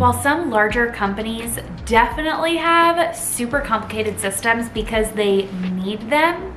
While some larger companies definitely have super complicated systems because they need them,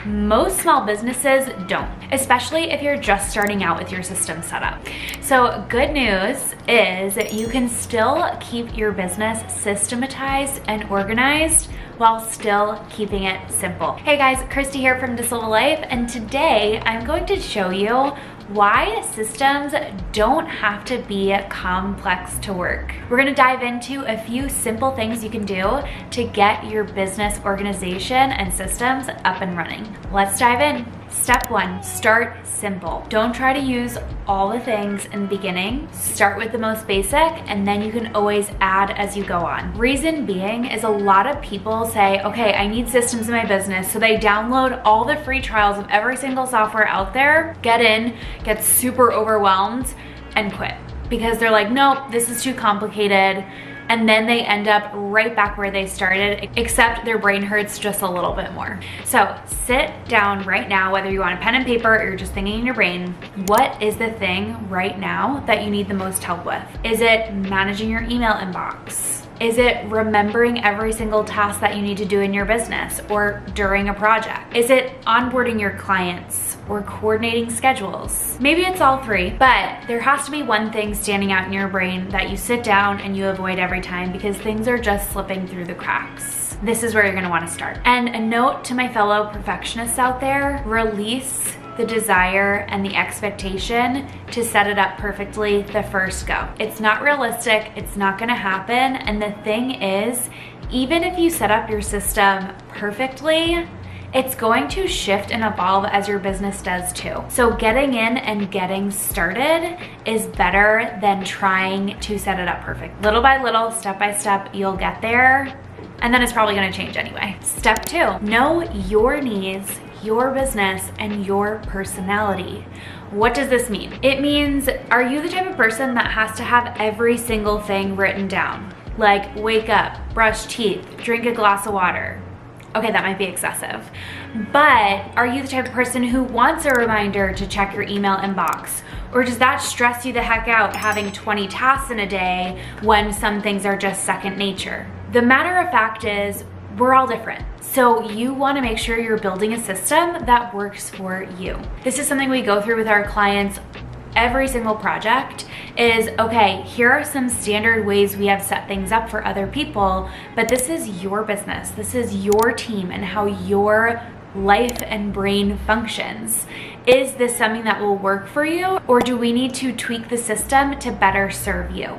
most small businesses don't, especially if you're just starting out with your system setup. So good news is you can still keep your business systematized and organized while still keeping it simple. Hey guys, Christy here from DaSilva Life, and today I'm going to show you why systems don't have to be complex to work. We're gonna dive into a few simple things you can do to get your business organization and systems up and running. Let's dive in. Step 1, start simple. Don't try to use all the things in the beginning. Start with the most basic, and then you can always add as you go on. Reason being is a lot of people say, okay, I need systems in my business. So they download all the free trials of every single software out there, get in, get super overwhelmed, and quit. Because they're like, nope, this is too complicated. And then they end up right back where they started, except their brain hurts just a little bit more. So sit down right now, whether you want a pen and paper or you're just thinking in your brain, what is the thing right now that you need the most help with? Is it managing your email inbox? Is it remembering every single task that you need to do in your business or during a project? Is it onboarding your clients or coordinating schedules? Maybe it's all three, but there has to be one thing standing out in your brain that you sit down and you avoid every time because things are just slipping through the cracks. This is where you're gonna wanna start. And a note to my fellow perfectionists out there, release the desire and the expectation to set it up perfectly the first go. It's not realistic, it's not gonna happen, and the thing is, even if you set up your system perfectly, it's going to shift and evolve as your business does too. So getting in and getting started is better than trying to set it up perfect. Little by little, step by step, you'll get there, and then it's probably gonna change anyway. Step 2, know your needs, your business, and your personality. What does this mean? It means, are you the type of person that has to have every single thing written down? Like wake up, brush teeth, drink a glass of water. Okay, that might be excessive. But are you the type of person who wants a reminder to check your email inbox? Or does that stress you the heck out having 20 tasks in a day when some things are just second nature? The matter of fact is, we're all different. So you wanna make sure you're building a system that works for you. This is something we go through with our clients every single project is, okay, here are some standard ways we have set things up for other people, but this is your business. This is your team and how your life and brain functions. Is this something that will work for you, or do we need to tweak the system to better serve you?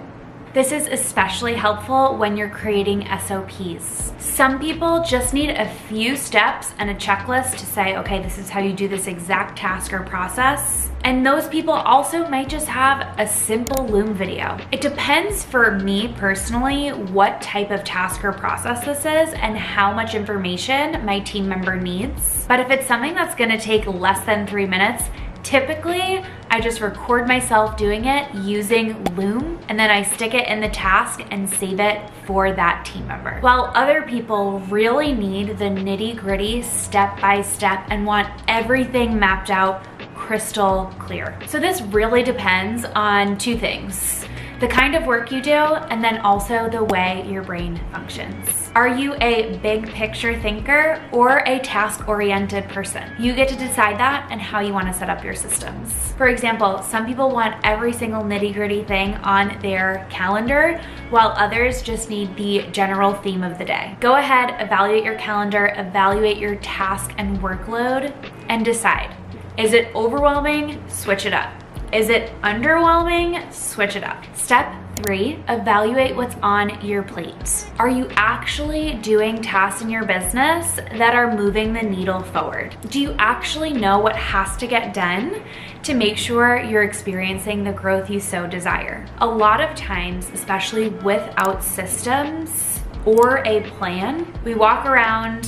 This is especially helpful when you're creating SOPs. Some people just need a few steps and a checklist to say, okay, this is how you do this exact task or process. And those people also might just have a simple Loom video. It depends for me personally what type of task or process this is and how much information my team member needs. But if it's something that's gonna take less than 3 minutes, typically, I just record myself doing it using Loom, and then I stick it in the task and save it for that team member. While other people really need the nitty-gritty step-by-step and want everything mapped out crystal clear. So this really depends on two things: the kind of work you do, and then also the way your brain functions. Are you a big picture thinker or a task-oriented person? You get to decide that and how you want to set up your systems. For example, some people want every single nitty-gritty thing on their calendar, while others just need the general theme of the day. Go ahead, evaluate your calendar, evaluate your task and workload, and decide. Is it overwhelming? Switch it up. Is it underwhelming? Switch it up. Step 3, evaluate what's on your plate. Are you actually doing tasks in your business that are moving the needle forward? Do you actually know what has to get done to make sure you're experiencing the growth you so desire? A lot of times, especially without systems or a plan, we walk around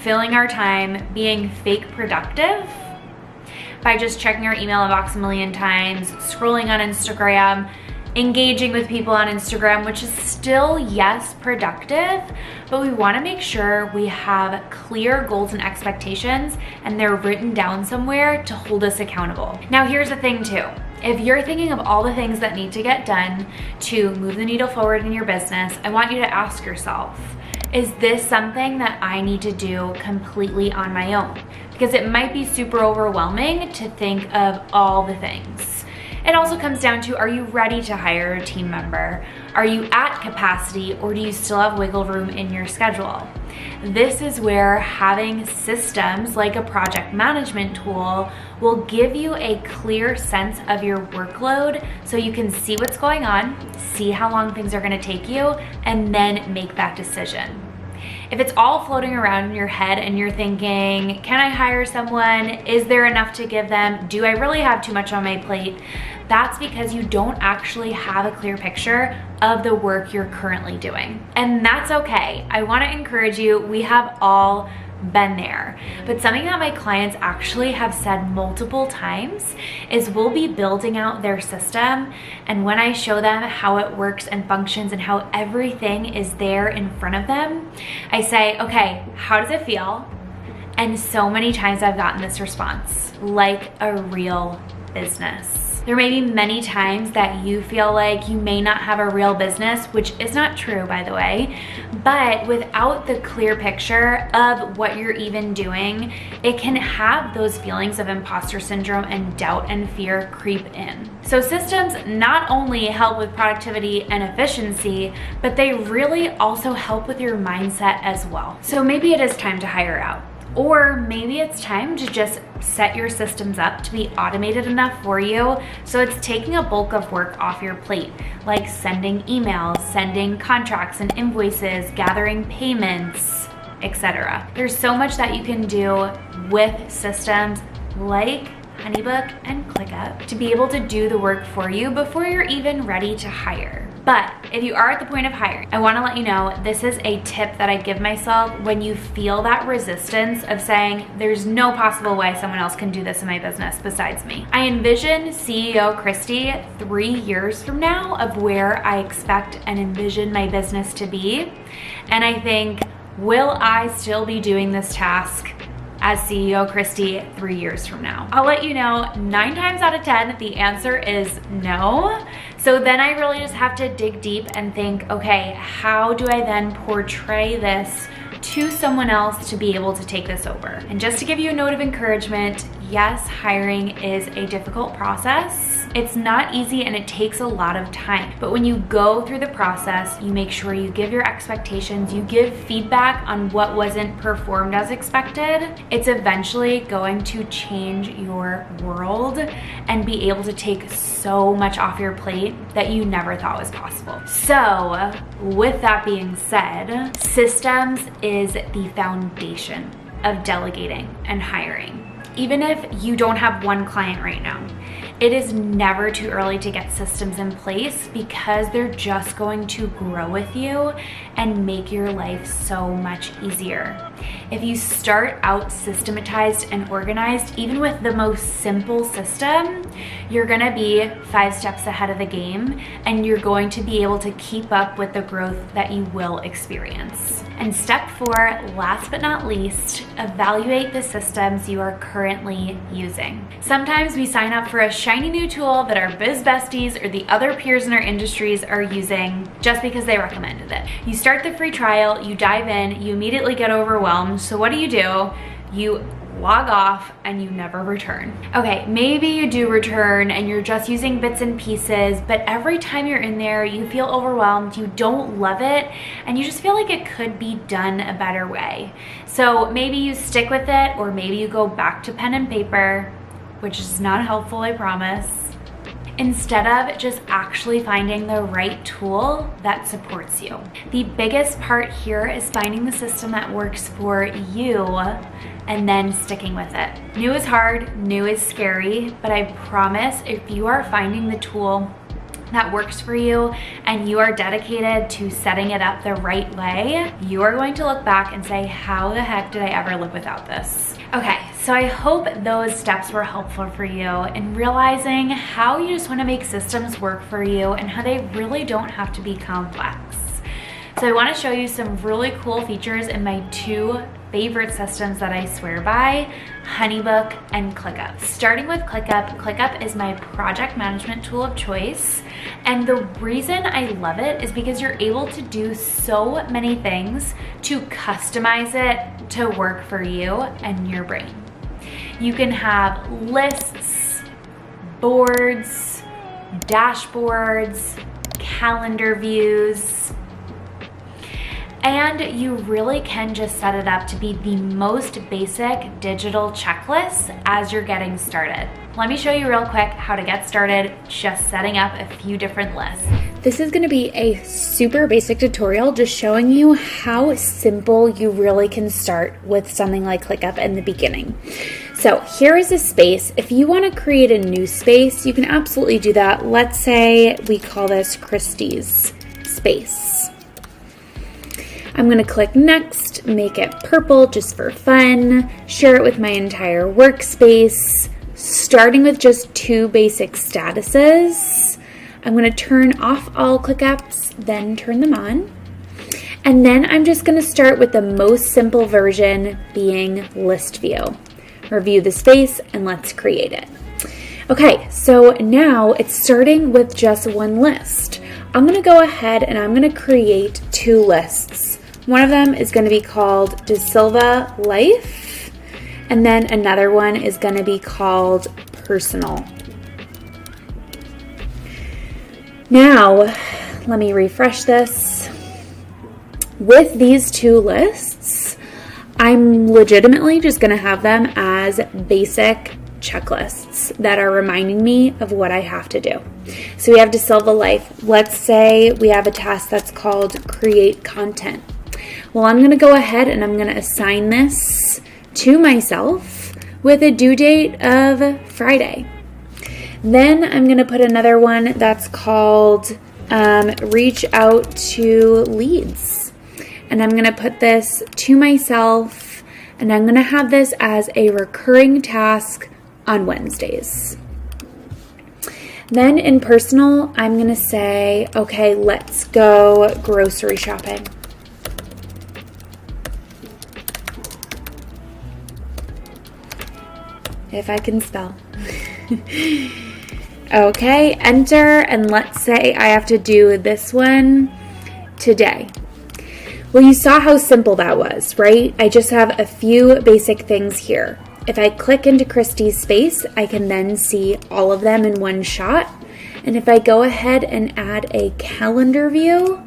filling our time being fake productive by just checking our email inbox a million times, scrolling on Instagram, engaging with people on Instagram, which is still, yes, productive, but we wanna make sure we have clear goals and expectations and they're written down somewhere to hold us accountable. Now, here's the thing too. If you're thinking of all the things that need to get done to move the needle forward in your business, I want you to ask yourself, is this something that I need to do completely on my own? Because it might be super overwhelming to think of all the things. It also comes down to, are you ready to hire a team member? Are you at capacity, or do you still have wiggle room in your schedule? This is where having systems like a project management tool will give you a clear sense of your workload so you can see what's going on, see how long things are gonna take you, and then make that decision. If it's all floating around in your head and you're thinking, can I hire someone? Is there enough to give them? Do I really have too much on my plate? That's because you don't actually have a clear picture of the work you're currently doing. And that's okay. I wanna encourage you, we have all been there. But something that my clients actually have said multiple times is we'll be building out their system, and when I show them how it works and functions and how everything is there in front of them, I say, okay, how does it feel? And so many times I've gotten this response, like a real business. There may be many times that you feel like you may not have a real business, which is not true, by the way, but without the clear picture of what you're even doing, it can have those feelings of imposter syndrome and doubt and fear creep in. So systems not only help with productivity and efficiency, but they really also help with your mindset as well. So maybe it is time to hire out. Or maybe it's time to just set your systems up to be automated enough for you so it's taking a bulk of work off your plate, like sending emails, sending contracts and invoices, gathering payments, etc. There's so much that you can do with systems like HoneyBook and ClickUp to be able to do the work for you before you're even ready to hire. But if you are at the point of hiring, I wanna let you know this is a tip that I give myself when you feel that resistance of saying, there's no possible way someone else can do this in my business besides me. I envision CEO Christy 3 years from now of where I expect and envision my business to be. And I think, will I still be doing this task as CEO Christy 3 years from now? I'll let you know 9 times out of 10, the answer is no. So then I really just have to dig deep and think, okay, how do I then portray this to someone else to be able to take this over? And just to give you a note of encouragement, yes, hiring is a difficult process. It's not easy and it takes a lot of time. But when you go through the process, you make sure you give your expectations, you give feedback on what wasn't performed as expected, it's eventually going to change your world and be able to take so much off your plate that you never thought was possible. So with that being said, systems is the foundation of delegating and hiring. Even if you don't have one client right now, it is never too early to get systems in place because they're just going to grow with you and make your life so much easier. If you start out systematized and organized, even with the most simple system, you're gonna be 5 steps ahead of the game and you're going to be able to keep up with the growth that you will experience. And step 4, last but not least, evaluate the systems you are currently using. Sometimes we sign up for a shiny new tool that our biz besties or the other peers in our industries are using just because they recommended it. You start the free trial, you dive in, you immediately get overwhelmed. So what do? You log off and you never return. Okay, maybe you do return and you're just using bits and pieces, but every time you're in there, you feel overwhelmed, you don't love it, and you just feel like it could be done a better way. So maybe you stick with it, or maybe you go back to pen and paper, which is not helpful, I promise, instead of just actually finding the right tool that supports you. The biggest part here is finding the system that works for you and then sticking with it. New is hard, new is scary, but I promise if you are finding the tool that works for you and you are dedicated to setting it up the right way, you are going to look back and say, how the heck did I ever live without this? Okay, So I hope those steps were helpful for you in realizing how you just want to make systems work for you and how they really don't have to be complex. So I want to show you some really cool features in my 2 favorite systems that I swear by, HoneyBook and ClickUp. Starting with ClickUp, ClickUp is my project management tool of choice. And the reason I love it is because you're able to do so many things to customize it to work for you and your brain. You can have lists, boards, dashboards, calendar views, and you really can just set it up to be the most basic digital checklist as you're getting started. Let me show you real quick how to get started just setting up a few different lists. This is gonna be a super basic tutorial just showing you how simple you really can start with something like ClickUp in the beginning. So here is a space. If you wanna create a new space, you can absolutely do that. Let's say we call this Christie's space. I'm gonna click next, make it purple just for fun, share it with my entire workspace, starting with just 2 basic statuses. I'm gonna turn off all ClickUps, then turn them on. And then I'm just gonna start with the most simple version being list view. Review the space and let's create it. Okay, so now it's starting with just 1 list. I'm gonna go ahead and I'm gonna create 2 lists. One of them is going to be called DaSilva Life, and then another one is going to be called Personal. Now, let me refresh this. With these 2 lists, I'm legitimately just going to have them as basic checklists that are reminding me of what I have to do. So we have DaSilva Life. Let's say we have a task that's called Create Content. Well, I'm going to go ahead and I'm going to assign this to myself with a due date of Friday. Then I'm going to put another one that's called Reach Out to Leads. And I'm going to put this to myself and I'm going to have this as a recurring task on Wednesdays. Then in Personal, I'm going to say, okay, let's go grocery shopping. If I can spell. Okay, enter, and let's say I have to do this one today. Well, you saw how simple that was, right? I just have a few basic things here. If I click into Christie's space, I can then see all of them in one shot. And if I go ahead and add a calendar view,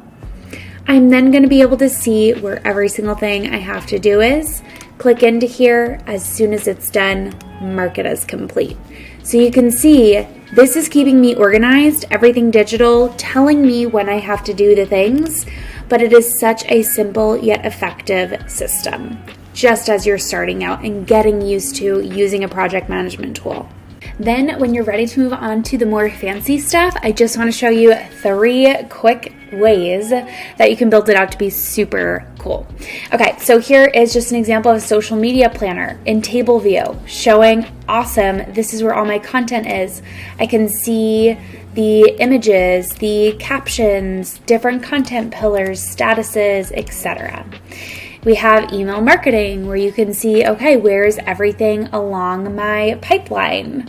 I'm then going to be able to see where every single thing I have to do is. Click into here. As soon as it's done, mark it as complete. So you can see this is keeping me organized, everything digital, telling me when I have to do the things, but it is such a simple yet effective system, just as you're starting out and getting used to using a project management tool. Then when you're ready to move on to the more fancy stuff, I just want to show you 3 quick ways that you can build it out to be super cool. Okay, so here is just an example of a social media planner in table view showing awesome, this is where all my content is. I can see the images, the captions, different content pillars, statuses, etc. We have email marketing where you can see, okay, where's everything along my pipeline?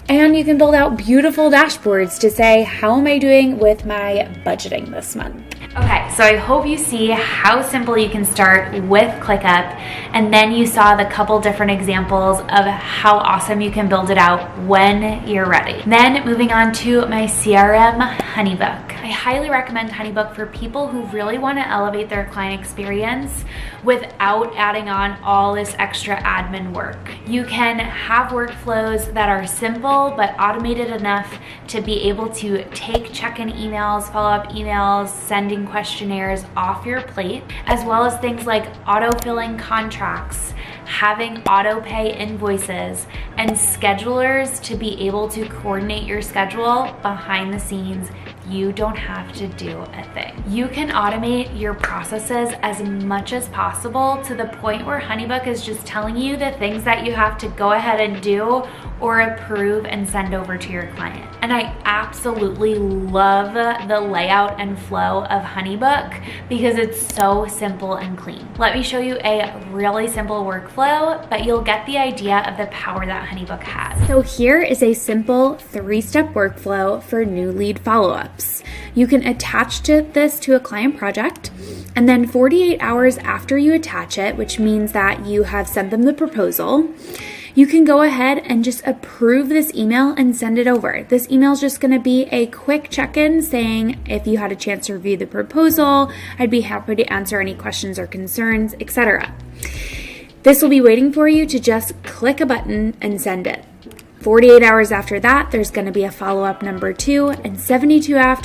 And you can build out beautiful dashboards to say, how am I doing with my budgeting this month? Okay, so I hope you see how simple you can start with ClickUp, and then you saw the couple different examples of how awesome you can build it out when you're ready. Then moving on to my CRM, HoneyBook. I highly recommend HoneyBook for people who really want to elevate their client experience without adding on all this extra admin work. You can have workflows that are simple but automated enough to be able to take check-in emails, follow-up emails, sending questionnaires off your plate, as well as things like auto-filling contracts, having auto-pay invoices, and schedulers to be able to coordinate your schedule behind the scenes you don't have to do a thing. You can automate your processes as much as possible to the point where HoneyBook is just telling you the things that you have to go ahead and do or approve and send over to your client. And I absolutely love the layout and flow of HoneyBook because it's so simple and clean. Let me show you a really simple workflow, but you'll get the idea of the power that HoneyBook has. So here is a simple 3-step workflow for new lead follow-ups. You can attach this to a client project, and then 48 hours after you attach it, which means that you have sent them the proposal, you can go ahead and just approve this email and send it over. This email is just gonna be a quick check-in saying if you had a chance to review the proposal, I'd be happy to answer any questions or concerns, etc. This will be waiting for you to just click a button and send it. 48 hours after that, there's gonna be a follow-up number 2, and 72 hours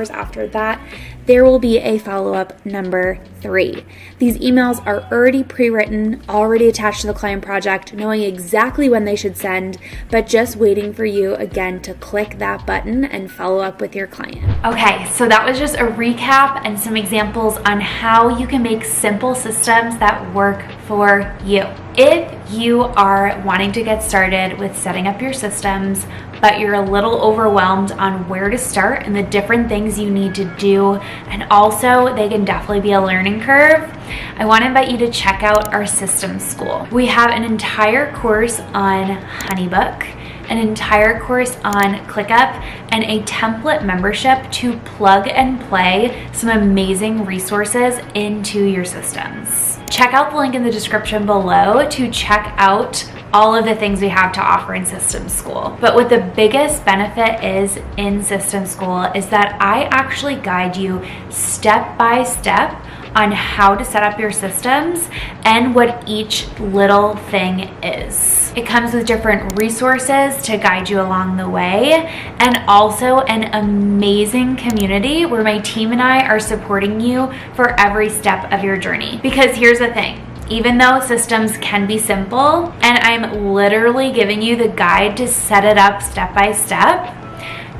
after that, there will be a follow-up number 3. These emails are already pre-written, already attached to the client project, knowing exactly when they should send, but just waiting for you again to click that button and follow up with your client. Okay, so that was just a recap and some examples on how you can make simple systems that work for you. If you are wanting to get started with setting up your systems, but you're a little overwhelmed on where to start and the different things you need to do, and also they can definitely be a learning curve, I want to invite you to check out our systems school. We have an entire course on HoneyBook, an entire course on ClickUp, and a template membership to plug and play some amazing resources into your systems. Check out the link in the description below to check out all of the things we have to offer in Systems School. But what the biggest benefit is in Systems School is that I actually guide you step by step on how to set up your systems and what each little thing is. It comes with different resources to guide you along the way, and also an amazing community where my team and I are supporting you for every step of your journey. Because here's the thing, even though systems can be simple, and I'm literally giving you the guide to set it up step by step,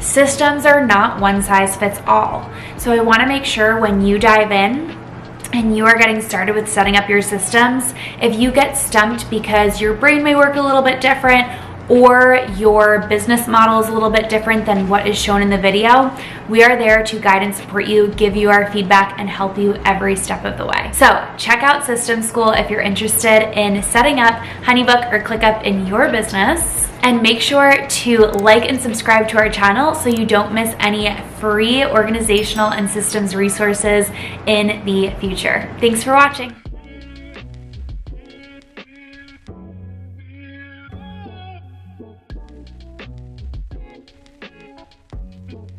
systems are not one size fits all. So I want to make sure when you dive in and you are getting started with setting up your systems, if you get stumped because your brain may work a little bit different or your business model is a little bit different than what is shown in the video, we are there to guide and support you, give you our feedback, and help you every step of the way. So check out Systems School if you're interested in setting up HoneyBook or ClickUp in your business. And make sure to like and subscribe to our channel so you don't miss any free organizational and systems resources in the future. Thanks for watching.